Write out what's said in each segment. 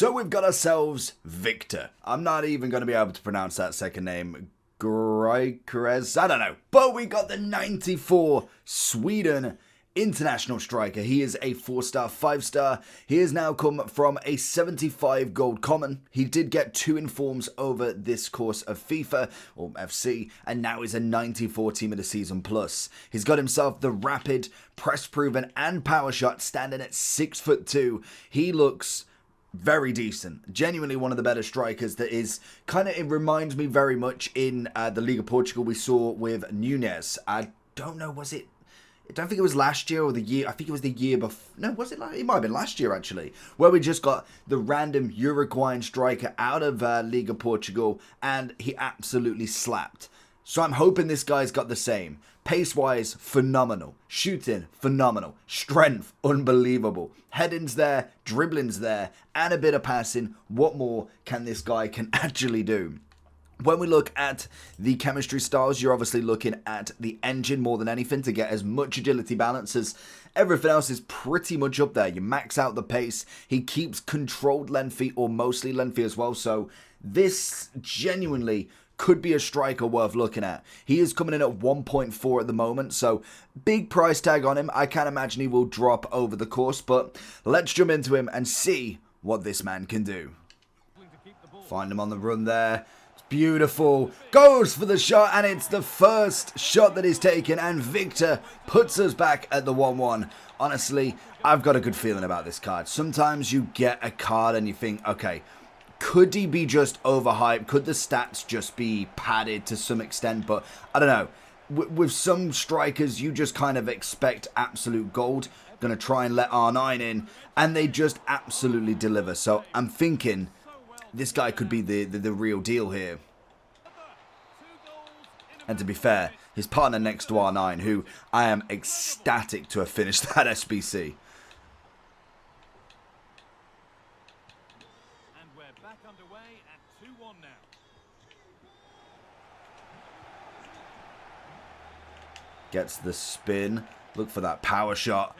So we've got ourselves Victor. I'm not even going to be able to pronounce that second name. Gyokeres? I don't know. But we got the 94 Sweden international striker. He is a 4-star, 5-star. He has now come from a 75 gold common. He did get 2 informs over this course of FIFA or FC, and now is a 94 team of the season plus. He's got himself the rapid, press proven, and power shot, standing at 6'2". He looks very decent. Genuinely one of the better strikers that is kind of, it reminds me very much in the League of Portugal we saw with Nunes. I don't know, I don't think it was last year or the year. I think it was the year before. No, was it? It might have been last year, actually. Where we just got the random Uruguayan striker out of League of Portugal. And he absolutely slapped. So I'm hoping this guy's got the same. Pace-wise, phenomenal. Shooting, phenomenal. Strength, unbelievable. Heading's there. Dribbling's there. And a bit of passing. What more can this guy can actually do? When we look at the chemistry styles, you're obviously looking at the engine more than anything to get as much agility balance as everything else is pretty much up there. You max out the pace. He keeps controlled lengthy or mostly lengthy as well. So this genuinely could be a striker worth looking at. He is coming in at 1.4 at the moment, so big price tag on him. I can't imagine he will drop over the course, but let's jump into him and see what this man can do. Find him on the run there. Beautiful, goes for the shot, and it's the first shot that he's taken, and Victor puts us back at the 1-1. Honestly, I've got a good feeling about this card. Sometimes you get a card and you think, okay, could he be just overhyped? Could the stats just be padded to some extent? But I don't know. With some strikers, you just kind of expect absolute gold. Going to try and let R9 in, and they just absolutely deliver. So I'm thinking this guy could be the real deal here. And to be fair, his partner next to R9, who I am ecstatic to have finished that SBC. And we're back underway at 2-1 now. Gets the spin. Look for that power shot.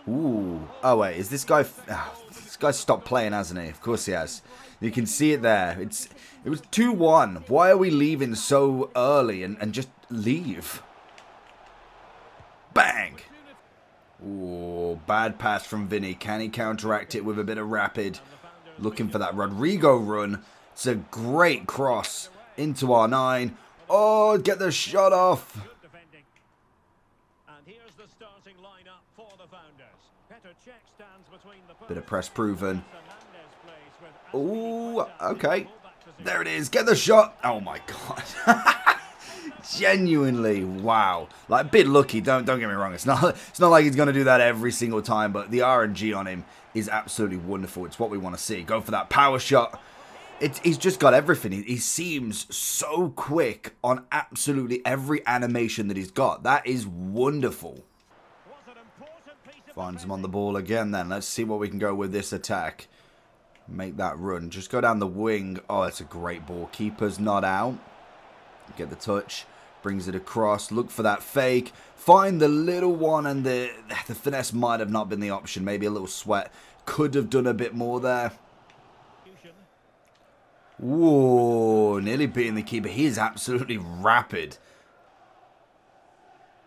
Ooh. Oh, wait. Is this guy... this guy stopped playing, hasn't he? Of course he has. You can see it there. It was 2-1. Why are we leaving so early and just leave? Bang! Ooh, bad pass from Vinny. Can he counteract it with a bit of rapid? Looking for that Rodrigo run. It's a great cross into R9. Oh, get the shot off. Bit of press proven. Ooh, okay. There it is. Get the shot. Oh my god. Genuinely, wow. Like, a bit lucky. Don't get me wrong. It's not like he's gonna do that every single time, but the RNG on him is absolutely wonderful. It's what we want to see. Go for that power shot. He's just got everything. He seems so quick on absolutely every animation that he's got. That is wonderful. Finds him on the ball again then. Let's see what we can go with this attack. Make that run. Just go down the wing. Oh, it's a great ball. Keeper's not out. Get the touch. Brings it across. Look for that fake. Find the little one, and the finesse might have not been the option. Maybe a little sweat. Could have done a bit more there. Whoa. Nearly beating the keeper. He is absolutely rapid.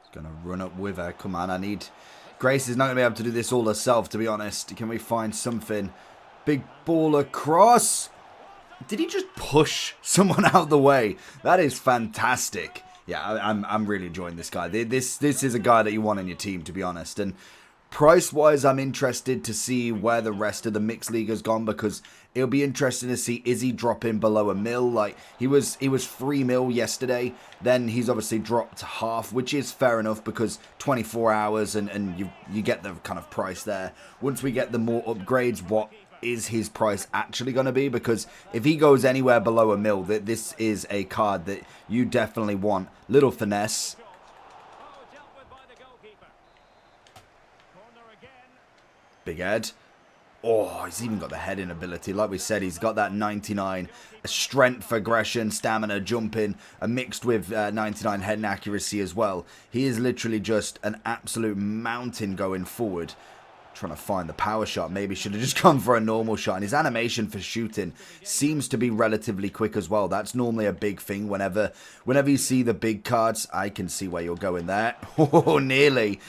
He's going to run up with her. Come on, I need... Grace is not going to be able to do this all herself, to be honest. Can we find something? Big ball across. Did he just push someone out of the way? That is fantastic. Yeah, I'm really enjoying this guy. This is a guy that you want in your team, to be honest. And price-wise, I'm interested to see where the rest of the mixed league has gone, because it'll be interesting to see, is he dropping below a mil? Like, he was 3 mil yesterday. Then he's obviously dropped half, which is fair enough, because 24 hours and you get the kind of price there. Once we get the more upgrades, what is his price actually going to be? Because if he goes anywhere below a mil, this is a card that you definitely want. Little finesse. Big head. Oh, he's even got the heading ability. Like we said, he's got that 99 strength, aggression, stamina, jumping, and mixed with 99 heading accuracy as well. He is literally just an absolute mountain going forward. Trying to find the power shot. Maybe should have just gone for a normal shot. And his animation for shooting seems to be relatively quick as well. That's normally a big thing. Whenever you see the big cards, I can see where you're going there. Oh, nearly.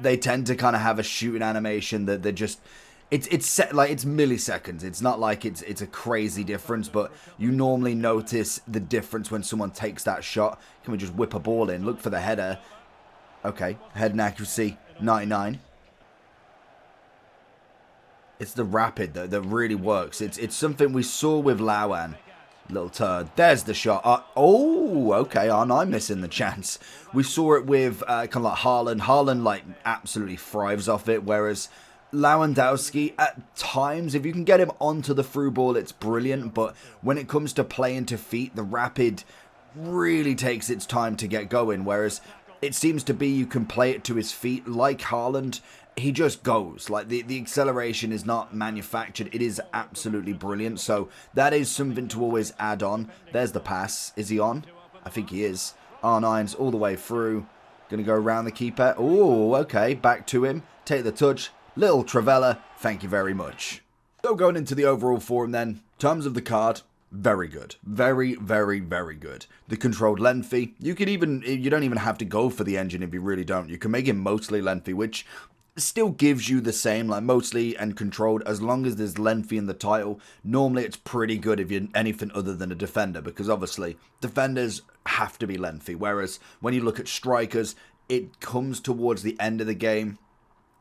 They tend to kind of have a shooting animation that they're just... It's set like it's milliseconds. It's not like it's a crazy difference, but you normally notice the difference when someone takes that shot. Can we just whip a ball in? Look for the header. Okay, head and accuracy 99. It's the rapid that really works. It's something we saw with Lawan. Little turd. There's the shot. Oh, okay. R9 missing the chance. We saw it with kind of like Haaland. Haaland like absolutely thrives off it, whereas Lewandowski, at times, if you can get him onto the through ball, it's brilliant. But when it comes to playing to feet, the rapid really takes its time to get going. Whereas it seems to be you can play it to his feet like Haaland. He just goes. Like the acceleration is not manufactured. It is absolutely brilliant. So that is something to always add on. There's the pass. Is he on? I think he is. R9's all the way through. Going to go around the keeper. Oh, okay. Back to him. Take the touch. Little Travella, thank you very much. So going into the overall form then, in terms of the card, very good. Very, very, very good. The controlled lengthy, you don't even have to go for the engine if you really don't. You can make it mostly lengthy, which still gives you the same, like mostly and controlled, as long as there's lengthy in the title. Normally it's pretty good if you're anything other than a defender, because obviously defenders have to be lengthy, whereas when you look at strikers, it comes towards the end of the game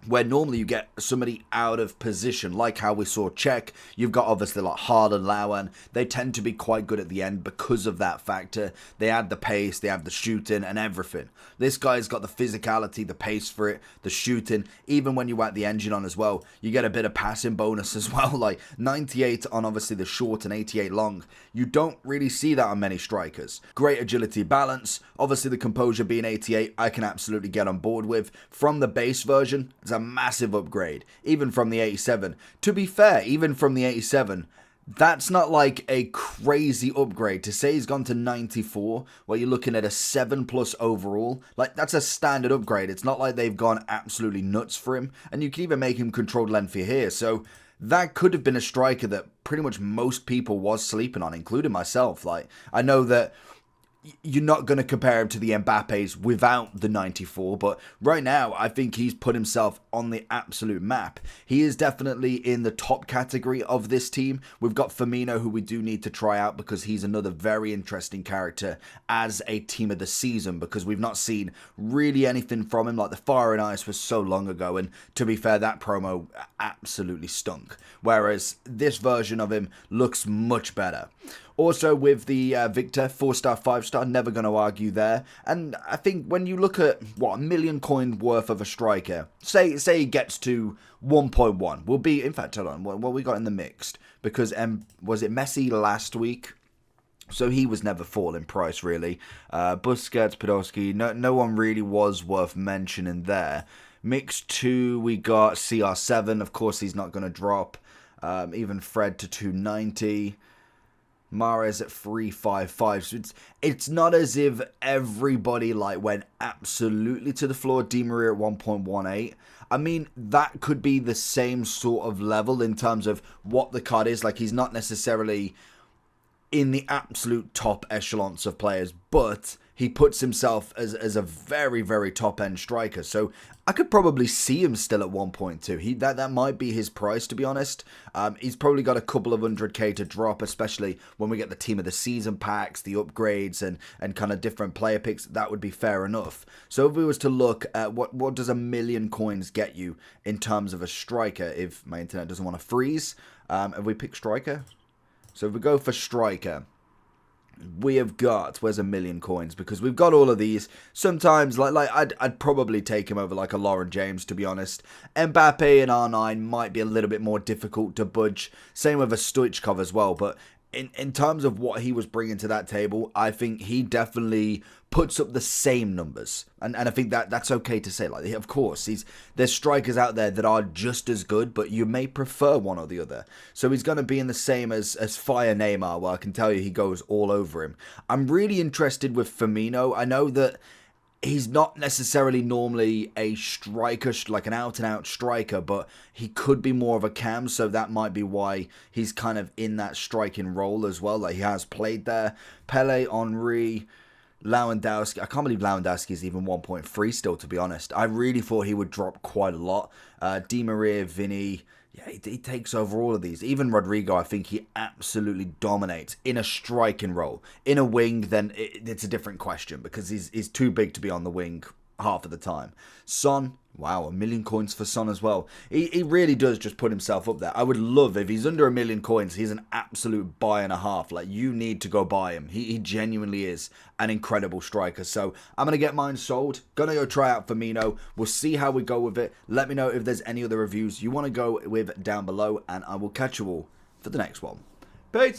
where normally you get somebody out of position, like how we saw Czech. You've got obviously like Haaland, Lawan. They tend to be quite good at the end because of that factor. They add the pace, they have the shooting and everything. This guy's got the physicality, the pace for it, the shooting. Even when you whack the engine on as well, you get a bit of passing bonus as well. Like 98 on obviously the short and 88 long. You don't really see that on many strikers. Great agility, balance. Obviously the composure being 88, I can absolutely get on board with. From the base version, it's a massive upgrade, even from the 87. To be fair, even from the 87, that's not like a crazy upgrade. To say he's gone to 94, where you're looking at a 7+ overall, like that's a standard upgrade. It's not like they've gone absolutely nuts for him, and you can even make him controlled lengthy here. So that could have been a striker that pretty much most people was sleeping on, including myself. Like, I know that you're not going to compare him to the Mbappes without the 94, but right now I think he's put himself on the absolute map. He is definitely in the top category of this team. We've got Firmino, who we do need to try out because he's another very interesting character as a team of the season, because we've not seen really anything from him. Like the Fire and Ice was so long ago, and to be fair, that promo absolutely stunk, whereas this version of him looks much better. Also with the Victor, 4-star, 5-star, never going to argue there. And I think when you look at, what, 1 million coin worth of a striker, say he gets to 1.1, will be, in fact, hold on, what we got in the mixed? Because, was it Messi last week? So he was never fall in price, really. Busquets, Podolski, no one really was worth mentioning there. Mixed 2, we got CR7, of course he's not going to drop. Even Fred to 290. Mahrez at 355. So it's not as if everybody like went absolutely to the floor. Di Maria at 1.18. I mean, that could be the same sort of level in terms of what the card is. Like, he's not necessarily in the absolute top echelons of players, but he puts himself as a very, very top-end striker. So I could probably see him still at 1.2. That might be his price, to be honest. He's probably got a couple of 100k to drop, especially when we get the Team of the Season packs, the upgrades, and kind of different player picks. That would be fair enough. So if we was to look at what does 1 million coins get you in terms of a striker, if my internet doesn't want to freeze, if we pick striker? So if we go for striker, we have got, where's 1 million coins? Because we've got all of these. Sometimes, like I'd probably take him over like a Lauren James, to be honest. Mbappe and R9 might be a little bit more difficult to budge. Same with a Stoichkov as well. But in terms of what he was bringing to that table, I think he definitely puts up the same numbers. And I think that's okay to say. Like, of course, there's strikers out there that are just as good, but you may prefer one or the other. So he's going to be in the same as Fire Neymar, where I can tell you he goes all over him. I'm really interested with Firmino. I know that He's not necessarily normally a striker, like an out-and-out striker, but he could be more of a cam, so that might be why he's kind of in that striking role as well. Like, he has played there. Pele, Henry, Lewandowski. I can't believe Lewandowski is even 1.3 still, to be honest. I really thought he would drop quite a lot. Di Maria, Vinny. Yeah, he takes over all of these. Even Rodrigo, I think he absolutely dominates in a striking role. In a wing, then it's a different question because he's too big to be on the wing half of the time. Son, wow, 1 million coins for Son as well. He really does just put himself up there. I would love, if he's under 1 million coins, he's an absolute buy and a half. Like, you need to go buy him. He genuinely is an incredible striker. So I'm going to get mine sold. Going to go try out Firmino. We'll see how we go with it. Let me know if there's any other reviews you want to go with down below, and I will catch you all for the next one. Peace.